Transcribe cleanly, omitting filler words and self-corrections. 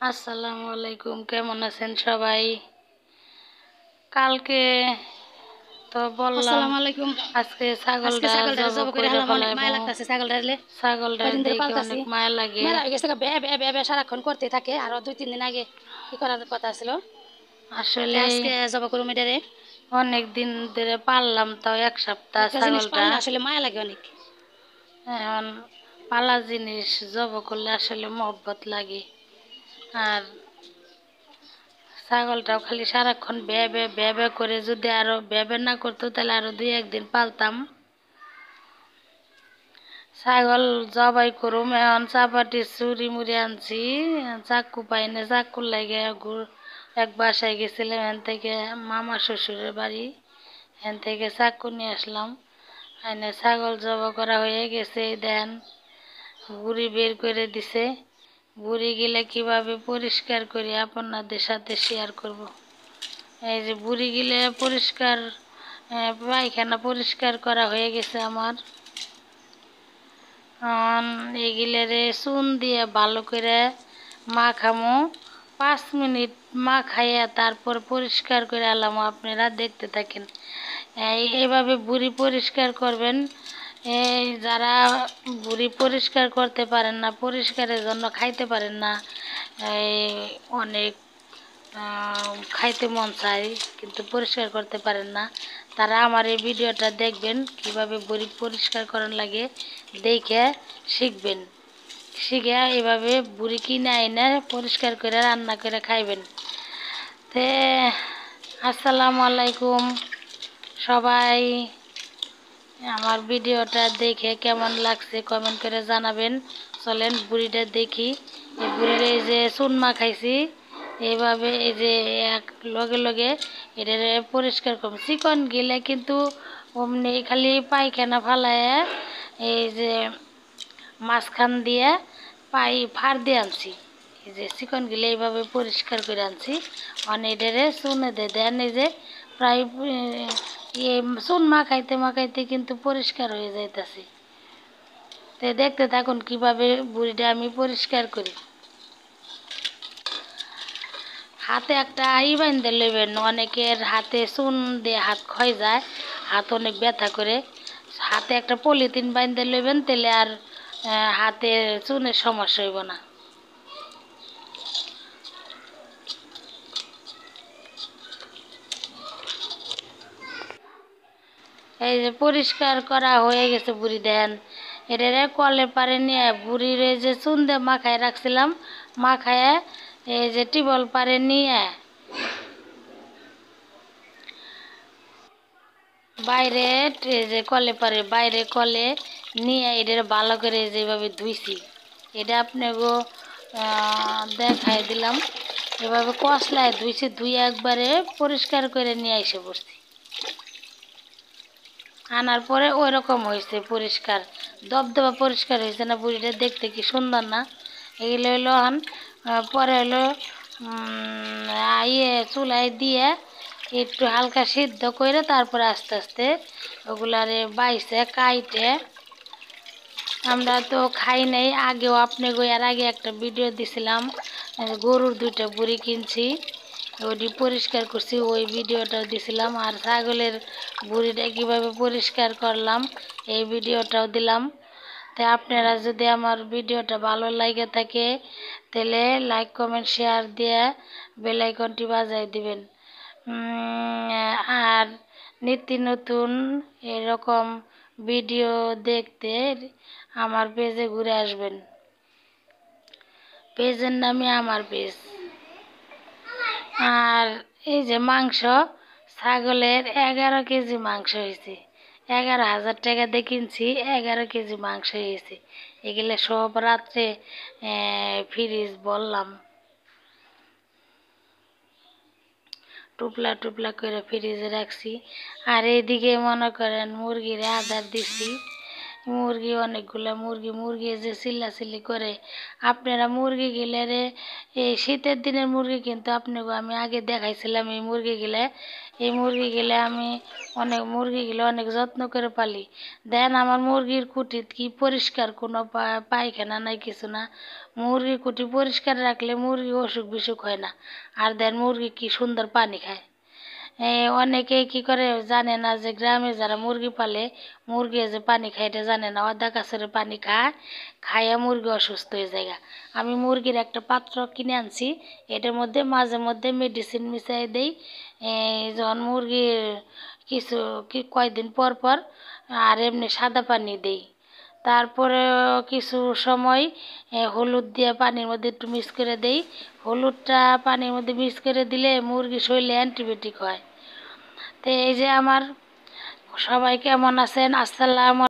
আসসালামু আলাইকুম, কেমন আছেন সবাই? কালকে তো বললাম আসসালামু আলাইকুম। আজকে আজকে ছাগলটা ছাগলটারে জব জব করে করে হালাম, অনেক ফেলাইব। মায়া লাগতেছে ছাগলটারে। ছাগলটা কয়দিন ধরে দেখে পালতাছি, অনেক মায়া লাগে। মেলা হয়ে গেছে, বে বে বে বে সারাক্ষণ করতে থাকে। আরো 2-3 দিন আগে কি করার কথা ছিল, আসলে আজকে জব করুম এটারে। অনেক দিন ধরে পাললাম, তাও এক সপ্তাহ একটা জিনিস ছাগলটা। পাললে আসলে মায়া লাগে অনেক। এখন পালা জিনিস জব করলে আসলে মহব্বত লাগে। আর ছাগলটাও খালি সারাক্ষণ বে বে বে বে করে, যদি আরো বে বে না করতো তাহলে আরো 2-1 দিন পালতাম। ছাগল জবাই করুম, এখন চাপাটি চুরি মুড়ি আনছি, চাকু পাইনে চাকুর লাগে এক বাসায় গেছিলাম, এখান থেকে মামা শ্বশুরের বাড়ি, এখান থেকে চাকু নিয়ে আসলাম। এনে ছাগল জবা করা হয়ে গেছে, দেন বুড়ি বের করে দিছে। বুড়ি গিলে কিভাবে পরিষ্কার করি আপনাদের সাথে শেয়ার করব। এই যে বুড়ি গিলে পরিষ্কার, পায়খানা পরিষ্কার করা হয়ে গেছে আমার। এগুলারে চুন দিয়ে ভালো করে মাখামো, 5 মিনিট মাখাইয়া তারপর পরিষ্কার করে আলামো। আপনারা দেখতে থাকেন। এইভাবে বুড়ি পরিষ্কার করবেন। এই যারা বুড়ি পরিষ্কার করতে পারেন না, পরিষ্কারের জন্য খাইতে পারেন না, এই অনেক খাইতে মন চায় কিন্তু পরিষ্কার করতে পারেন না, তারা আমার এই ভিডিওটা দেখবেন, কিভাবে বুড়ি পরিষ্কার করার লাগে দেখে শিখবেন। শিখে এভাবে বুড়ি কিনে এনে পরিষ্কার করে রান্না করে খাইবেন। তে আসসালামু আলাইকুম সবাই। আমার ভিডিওটা দেখে কেমন লাগছে কমেন্ট করে জানাবেন। চলেন বুড়িটা দেখি। এই বুড়ির এই যে চুনমা খাইছি, এইভাবে এই যে এক লগে লগে এটা পরিষ্কার করব। চিকন গিলে কিন্তু অমনি খালি পায়খানা ফালায়, এই যে মাঝখান দিয়ে ফাড় দিয়ে আনছি। এই যে চিকন গিলে এইভাবে পরিষ্কার করে আনছি। অনেডারে চুনে দেন, এই যে প্রায় চুন মাখাইতে মাখাইতে কিন্তু পরিষ্কার হয়ে যাইতেছে। তো দেখতে থাকুন কিভাবে বুড়িটা আমি পরিষ্কার করি। হাতে একটা বাঁধতে লইবেন। অনেকের হাতে চুন দিয়ে হাত ক্ষয় যায়, হাত অনেক ব্যথা করে। হাতে একটা পলিথিন বাঁধতে লইবেন, তাহলে আর হাতে চুনের সমস্যা হইব না। এই যে পরিষ্কার করা হয়ে গেছে বুড়ি, দেন এটারে কলের পারে নিয়ে বুড়ির এই যে চুন দিয়ে মাখায় রাখছিলাম, মাখায় এই যে টিবল পারে নিয়ে বাইরে, এই যে কলে পারে বাইরে কলে নিয়ে এটারে ভালো করে যেভাবে ধুইছি, এটা আপনাকে দেখাই দিলাম। এভাবে কষলায় ধুইছি, ধুয়ে একবারে পরিষ্কার করে নিয়ে এসে পড়ছি। আনার পরে ওই রকম হয়েছে পরিষ্কার, দবদবা পরিষ্কার হয়েছে না। বুড়িটা দেখতে কি সুন্দর না? এগুলো হইলো পরে হইলো চুলায় দিয়ে একটু হালকা সিদ্ধ করে তারপরে আস্তে আস্তে ওগুলারে বাইছে কাইটে। আমরা তো খাই নাই, আগেও আপনি এর আগে একটা ভিডিও দিছিলাম, গরুর 2টা বুড়ি কিনছি, ওইটি পরিষ্কার করছি, ওই ভিডিওটাও দিছিলাম। আর ছাগলের বুড়িটা কীভাবে পরিষ্কার করলাম এই ভিডিওটাও দিলাম। তাই আপনারা যদি আমার ভিডিওটা ভালো লাগে থাকে তাহলে লাইক কমেন্ট শেয়ার দিয়ে বেল আইকনটি বাজায় দিবেন। আর নিত্য নতুন এরকম ভিডিও দেখতে আমার পেজে ঘুরে আসবেন। পেজের নামে আমার পেজ। আর এই যে মাংস, ছাগলের 11 কেজি মাংস হয়েছে, 11,000 টাকা দিয়ে কিনছি, 11 কেজি মাংস হয়েছে। এগুলো সব রাত্রে ফ্রিজ বললাম, টুপলা টুপলা করে ফ্রিজে রাখছি। আর এইদিকে মনে করেন মুরগির আদার দিছি, মুরগি অনেকগুলো মুরগি যে চিল্লাচিল্লি করে। আপনারা মুরগি গিলারে এই শীতের দিনের মুরগি কিন্তু আপনাকে আমি আগে দেখাইছিলাম, এই মুরগি গিলে এই মুরগিগুলো আমি মুরগিগুলো অনেক যত্ন করে পালি। দেন আমার মুরগির কুটিত কি পরিষ্কার, কোনো পায়খানা নাই, কিছু না। মুরগির কুটি পরিষ্কার রাখলে মুরগি অসুখ বিসুখ হয় না। আর দেন মুরগি কি সুন্দর পানি খায়। অনেকে কি করে জানে না যে গ্রামে যারা মুরগি পালে মুরগি যে পানি খায় এটা জানে না। আদা গাছের পানি খাইয়া মুরগি অসুস্থ হয়ে যায়। আমি মুরগির একটা পাত্র কিনে আনছি, এটার মধ্যে মাঝে মধ্যে মেডিসিন মিশাই দেই। যখন মুরগির কয়দিন পর পর আর এমনি সাদা পানি দেই। তারপরে কিছু সময় হলুদ দিয়ে পানির মধ্যে একটু মিক্স করে দেই। হলুদটা পানির মধ্যে মিক্স করে দিলে মুরগি শরীরে অ্যান্টিবায়োটিক হয়। তো এই যে আমার সবাই কেমন আছেন? আসসালাম